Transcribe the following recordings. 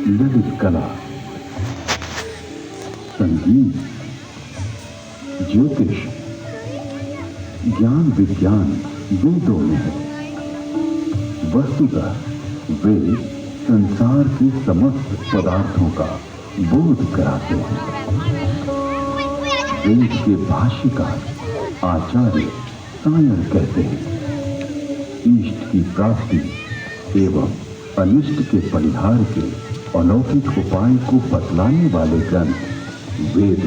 ललित कला, संगीत, ज्योतिष, ज्ञान विज्ञान वेदों में है। वस्तुतः वेद संसार के समस्त पदार्थों का बोध कराते हैं। वेद के भाष्यकार आचार्य सायण कहते हैं, इष्ट की प्राप्ति एवं अनिष्ट के परिहार के अलौकिक उपाय को बतलाने वाले ग्रंथ वेद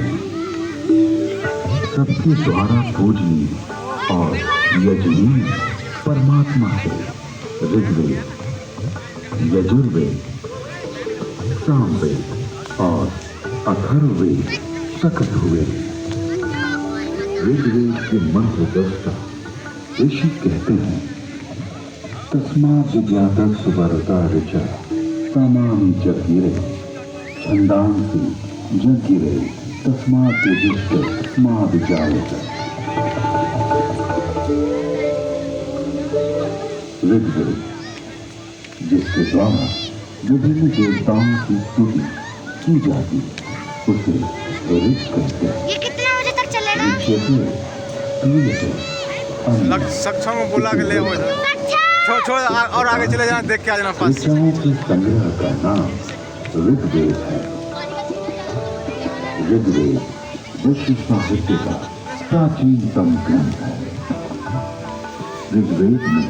सबके द्वारा पूजनीय और यजनीय परमात्मा है। ऋग्वेद, यजुर्वेद, सामवेद और अथर्ववेद प्रकट हुए। ऋग्वेद के मंत्र दृष्टा ऋषि कहते हैं, तस्मात् विज्ञातः सुवरता ऋचा सामानि जगीरे छंदांसि जगीरे तस्मात् युधिष्ठिर मा विजायत। ऋग्वेद, जिसके द्वारा विभिन्न देवताओं की स्तुति की जाती, उसे ऋच कहते हैं। ये कितने बजे तक चलेगा? लग सक्षम बोला के ले हो छोड़ और आगे चले जाना, देख के आ जाना पास। ऋचाओं के संग्रह का नाम ऋग्वेद है। ऋग्वेद विश्व साहित्य का प्राचीनतम ग्रंथ है। ऋग्वेद में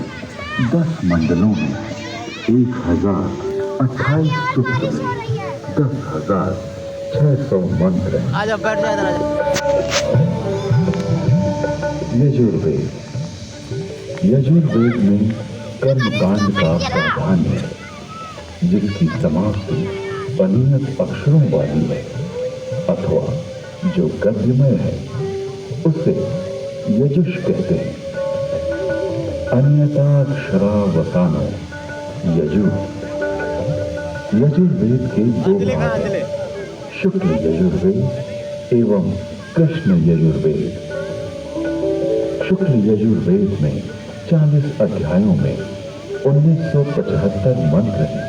10 मंडलों में 1028 सूक्त में 10,600 मंत्र हैं। आजा बैठ जा। यजुर्वेद, यजुर्वेद में कर्मकांड का प्रावधान है, जिसकी समाप्ति अनियत अक्षरों वाली है अथवा जो गद्यमय है, उसे यजुष कहते हैं। अन्यताक्षरावसानो यजु। यजुर्वेद के 2 भाग हैं, शुक्ल यजुर्वेद एवं कृष्ण यजुर्वेद। शुक्ल यजुर्वेद में 40 अध्यायों में 1975 मंत्र हैं।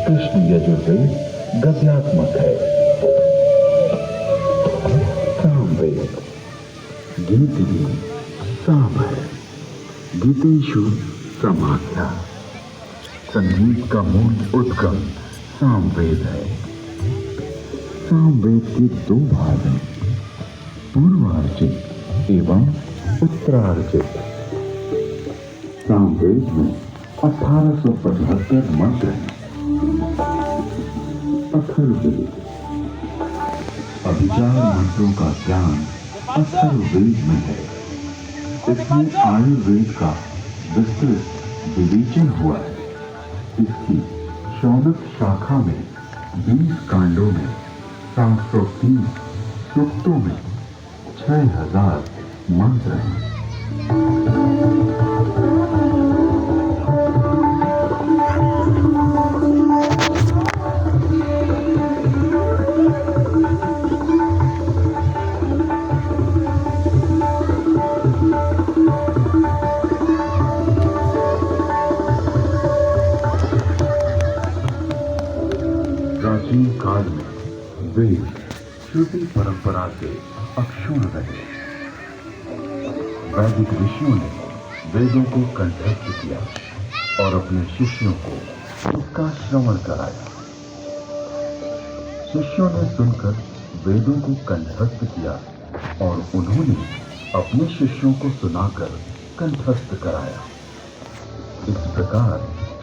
कृष्ण यजुर्वेद गद्यात्मक है। सामवेद, गीत भी साम है। गीतेषु समाख्या, संगीत का मूल उद्गम सामवेद है। सामवेद के 2 भाग हैं, पूर्वार्चित एवं उत्तरार्चित। सामवेद में 1875 मंत्र हैं। अथर्ववेद, अभिचार मंत्रों का ज्ञान अथर्ववेद में है। इसमें आयुर्वेद का विस्तृत विवेचन हुआ है। इसकी शौनक शाखा में 20 कांडों में 730 सूक्तों में 6000 मंत्र हैं। प्राचीन काल में वेद श्रुति परंपरा से अक्षुण्ण रहे। वैदिक ऋषियों ने वेदों को कंठस्थ किया और अपने शिष्यों को उसका श्रवण कराया। शिष्यों ने सुनकर वेदों को कंठस्थ किया और उन्होंने अपने शिष्यों को सुनाकर कंठस्थ कराया। इस प्रकार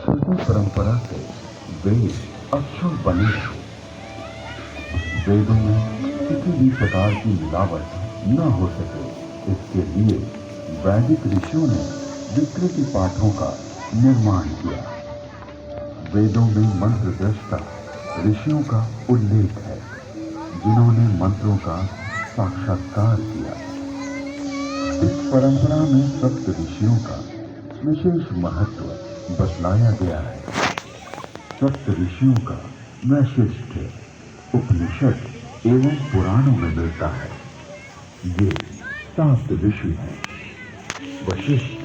श्रुति परंपरा से वेद अक्षुण्ण बने। वेदों में किसी भी प्रकार की मिलावट न हो सके, इसके लिए वैदिक ऋषियों ने विकृत पाठों का निर्माण किया। वेदों में मंत्र दृष्टा ऋषियों का उल्लेख है, जिन्होंने मंत्रों का साक्षात्कार किया। इस परंपरा में सप्त ऋषियों का विशेष महत्व बतलाया गया है। सप्त ऋषियों का वैशिष्ट्य उपनिषद एवं पुराणों में मिलता है। ये 7 ऋषि हैं: वशिष्ठ,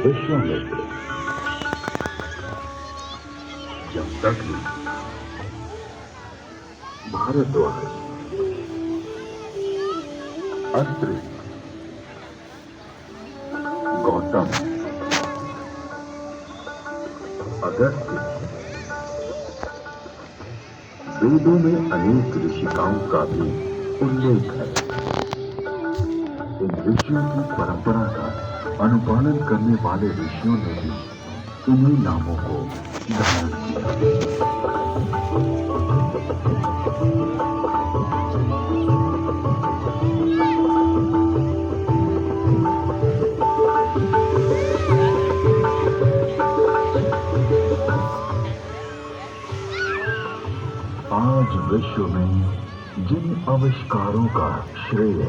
विश्वामित्र, दधि, भारद्वाज, अत्रि, गौतम, अगस्त्य। वेदों में अनेक ऋषिकाओं का भी उल्लेख है। इन ऋषियों की परंपरा का अनुपालन करने वाले ऋषियों ने भी इन्हीं नामों को धारण किया। आज विश्व में जिन आविष्कारों का श्रेय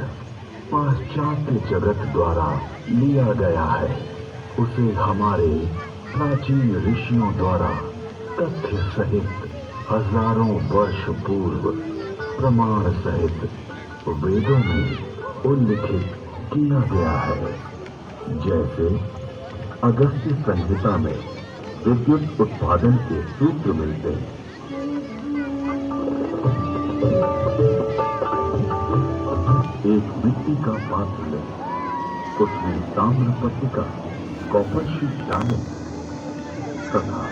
पाश्चात्य जगत द्वारा लिया गया है, उसे हमारे प्राचीन ऋषियों द्वारा तथ्य सहित हजारों वर्ष पूर्व प्रमाण सहित वेदों में उल्लिखित किया गया है। जैसे अगस्त्य संहिता में विद्युत उत्पादन के सूत्र मिलते हैं। एक मिट्टी का पात्र लें, उसमें ताम्र पट्टिका कॉपर शीट डालें तथा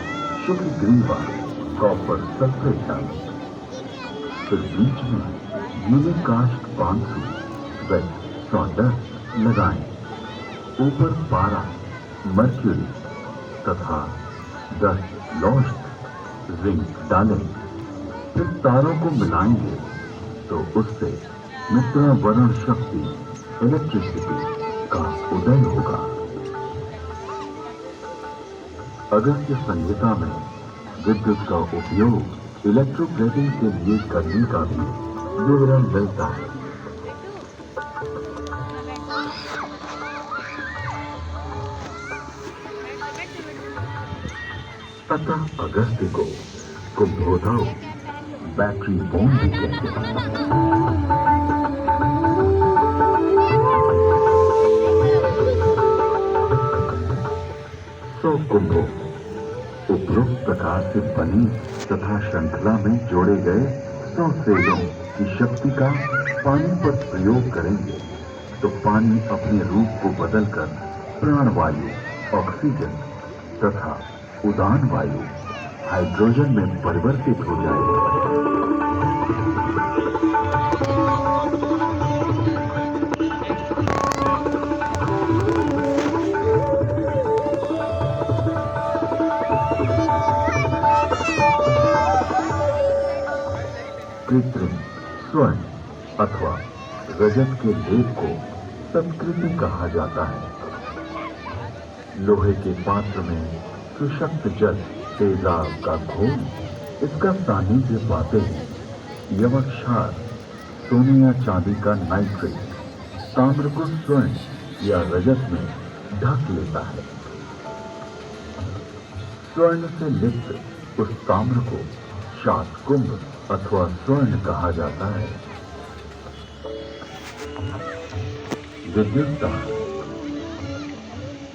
शुक्र ग्रीवा कॉपर सल्फेट डालें। फिर बीच में यूनिकास्ट 500 व सॉल्डर लगाएं। ऊपर पारा, मर्क्यूरी तथा 10 लौह जिंक डालें। फिर तारों को मिलाएंगे तो उससे मित्रावरण शक्ति इलेक्ट्रिसिटी का उदय होगा। अगस्त्य संहिता में विद्युत का उपयोग इलेक्ट्रोप्लेटिंग के लिए करने का भी विवरण मिलता है। अतः अगस्त्य को कुंभोधव बैटरी बोन भी कहते हैं। कुंभों उपरोक्त प्रकार से बनी तथा श्रृंखला में जोड़े गए 100 सेलों की शक्ति का पानी पर प्रयोग करेंगे तो पानी अपने रूप को बदलकर प्राणवायु, ऑक्सीजन तथा उदान वायु, हाइड्रोजन में परिवर्तित हो जाएगा। कृत्रिम स्वर्ण अथवा रजत के लेप को संस्कृति कहा जाता है। लोहे के पात्र में सुशक्त जल तेजाब का घोल इसका सानिध्य पाते ही यवक क्षार, सोने या चांदी का नाइट्रेट ताम्र को स्वर्ण या रजत में ढक लेता है। स्वर्ण से लिप्त उस ताम्र को शातकुंभ अथवा स्वर्ण कहा जाता है। विद्युत तार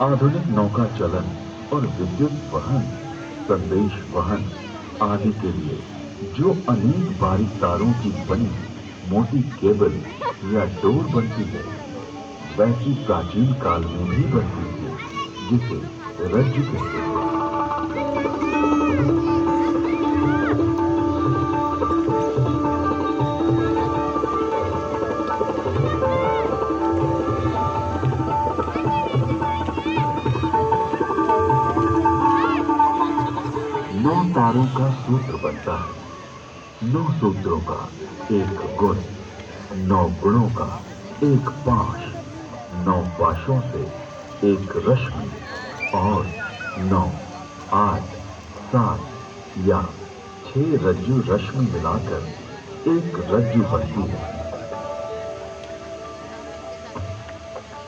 आधुनिक नौका चलन और विद्युत वहन, संदेश वहन आदि के लिए जो अनेक बारीक तारों की बनी मोटी केबल या डोर बनती है, वैसी प्राचीन काल में भी बनती थी, जिसे रज्जु कहते हैं। तारों का सूत्र बनता है। 9 सूत्रों का एक गुण, 9 गुणों का एक पाश, 9 पाशों से एक रश्मि और 9, 8, 7 या 6 रज्जु रश्मि मिलाकर एक रज्जु बनती है।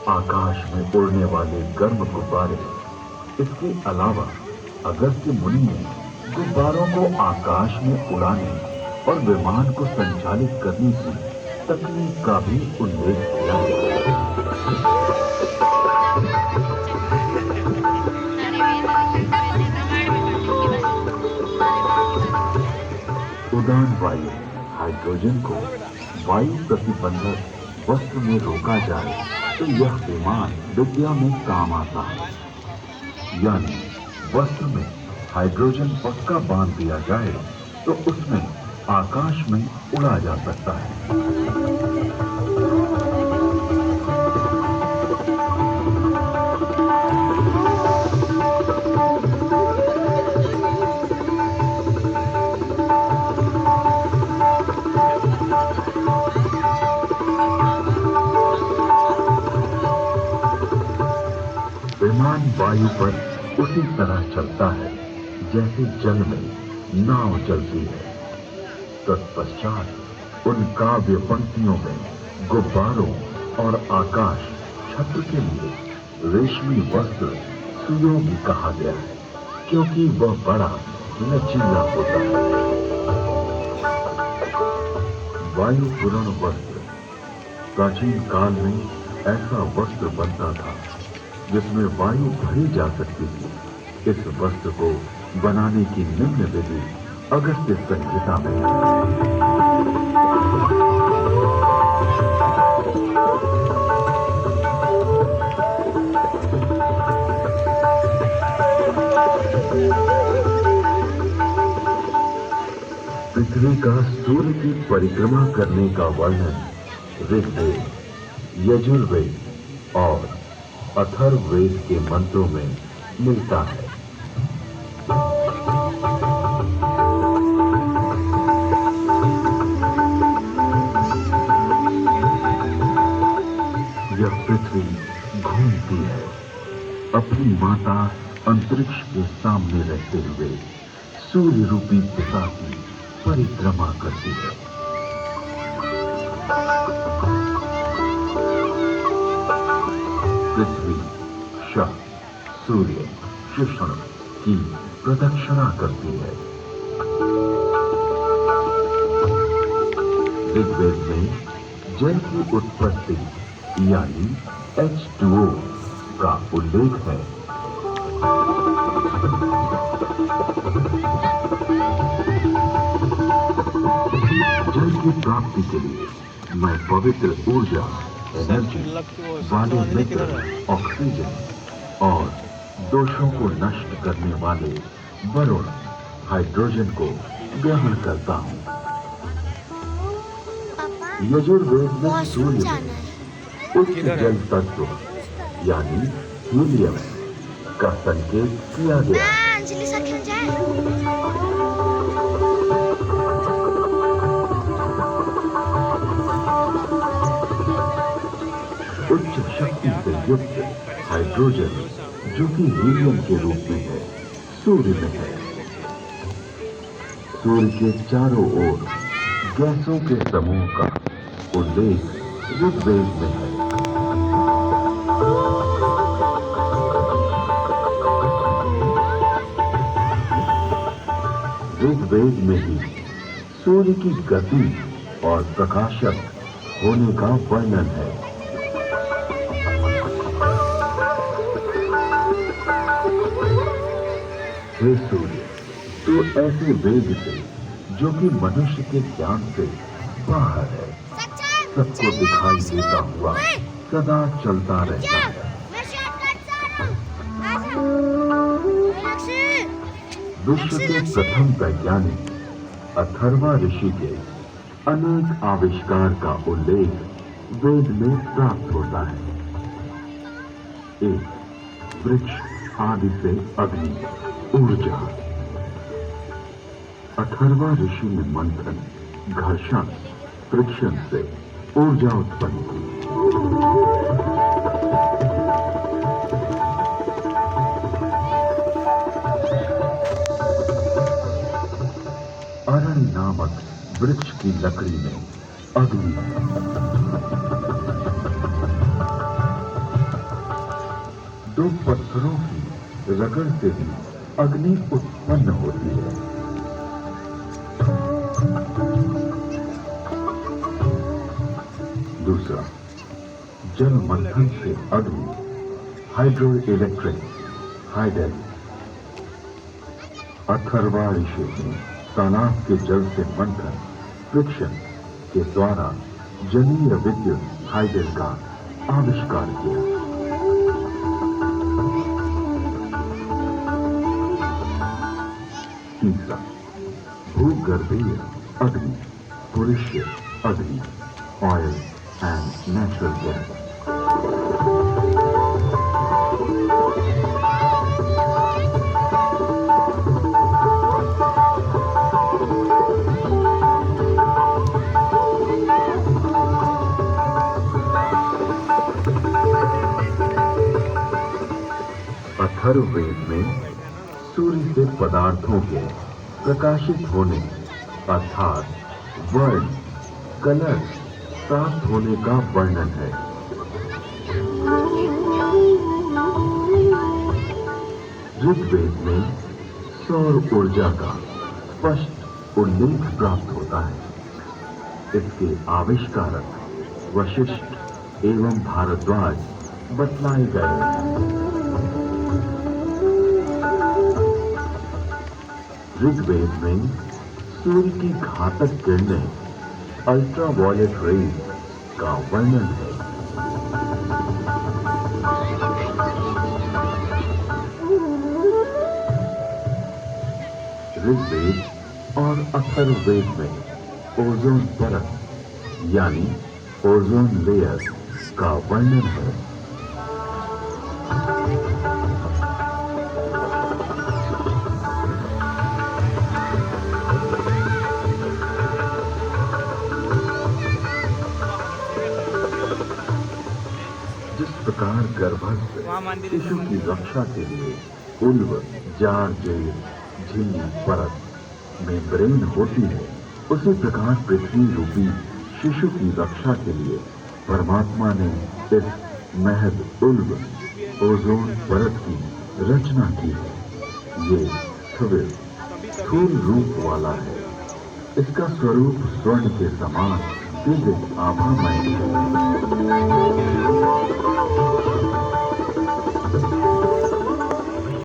आकाश में उड़ने वाले गर्म गुब्बारे। इसके अलावा अगस्त्य मुनि ने गुब्बारों को आकाश में उड़ाने और विमान को संचालित करने की तकनीक का भी उल्लेख किया है। उड़ान वायु हाइड्रोजन को वायु प्रतिबंधक वस्त्र में रोका जाए तो यह विमान विद्या में काम आता है। यानी वस्त्र में हाइड्रोजन पक्का बांध दिया जाए तो उसमें आकाश में उड़ा जा सकता है। विमान वायु पर उसी तरह चलता है जैसे जल में नाव चलती है। तत्पश्चात उन काव्य पंक्तियों में गुब्बारों और आकाश छत्र के लिए रेशमी वस्त्र सुयोगी कहा गया है, क्योंकि वह बड़ा लचीला होता है। वायु पूर्ण वस्त्र प्राचीन काल में ऐसा वस्त्र बनता था जिसमें वायु भरी जा सकती थी। इस वस्त्र को बनाने की निम्न विधि अगस्त्य संहिता में है। पृथ्वी का सूर्य की परिक्रमा करने का वर्णन ऋग्वेद, यजुर्वेद और अथर्ववेद के मंत्रों में मिलता है। यह पृथ्वी घूमती है, अपनी माता अंतरिक्ष के सामने रहते हुए सूर्य रूपी पिता की परिक्रमा करती है। पृथ्वी शक, सूर्य, शिषण की प्रदक्षिणा करती है। ऋग्वेद में जल की उत्पत्ति यानी H2O का उल्लेख है। जल की प्राप्ति के लिए मैं पवित्र ऊर्जा एनर्जी वाले मित्र ऑक्सीजन और दोषों को नष्ट करने वाले वरुण हाइड्रोजन को ग्रहण करता हूँ। यजुर्वेद में सूर्य में उच्च जल तत्व यानी हीलियम का संकेत किया गया। उच्च शक्ति से युक्त हाइड्रोजन जो कि हीलियम के रूप में है, सूर्य में है। सूर्य के चारों ओर गैसों के समूह का उल्लेख ऋग्वेद में है। ऋग्वेद में ही सूर्य की गति और प्रकाशक होने का वर्णन है। हे सूर्य, तो ऐसे वेग से जो कि मनुष्य के ज्ञान से बाहर है, सबको दिखाई देता हुआ सदा चलता रहता है। विश्व के प्रथम वैज्ञानिक अथर्वा ऋषि के अनेक आविष्कार का उल्लेख वेद में प्राप्त होता है। एक वृक्ष आदि से अग्नि, ऊर्जा। अथर्वा ऋषि ने मंथन, घर्षण, फ्रिक्शन से ऊर्जा उत्पन्न की। अरण्य नामक वृक्ष की लकड़ी में अग्नि है। दो पत्थरों की रगड़ से भी अग्नि उत्पन्न होती है। दूसरा, जल मंथन से अग्नि, हाइड्रो इलेक्ट्रिक, हाइडल। अथर्वा ऋषि ने तालाब के जल से मंथन फ्रिक्शन के द्वारा जलीय विद्युत हाइडल का आविष्कार किया। तीसरा, भूगर्भीय अग्नि, पुरुषीय अग्नि, oil and natural gas. Atharvaveda में सूर्य से पदार्थों के प्रकाशित होने अर्थात वर्ण कलर प्राप्त होने का वर्णन है। ऋग्वेद में सौर ऊर्जा का स्पष्ट उल्लेख प्राप्त होता है। इसके आविष्कारक वशिष्ठ एवं भारद्वाज बतलाए गए हैं। ऋग्वेद में सूर्य की घातक किरणें अल्ट्रावायलेट रेज का वर्णन है। ऋग्वेद और अथर्ववेद में ओजोन परत यानी ओजोन लेयर का वर्णन है। जिस प्रकार गर्भस्थ शिशु की रक्षा के लिए उल्व, जार, जेल, झिल्ली, परत में ब्रेन होती है, उसी प्रकार पृथ्वी रूपी शिशु की रक्षा के लिए परमात्मा ने इस महद उल्व ओजोन परत की रचना की है। ये स्थूल रूप वाला है। इसका स्वरूप स्वर्ण के समान दिव्य आभामय है।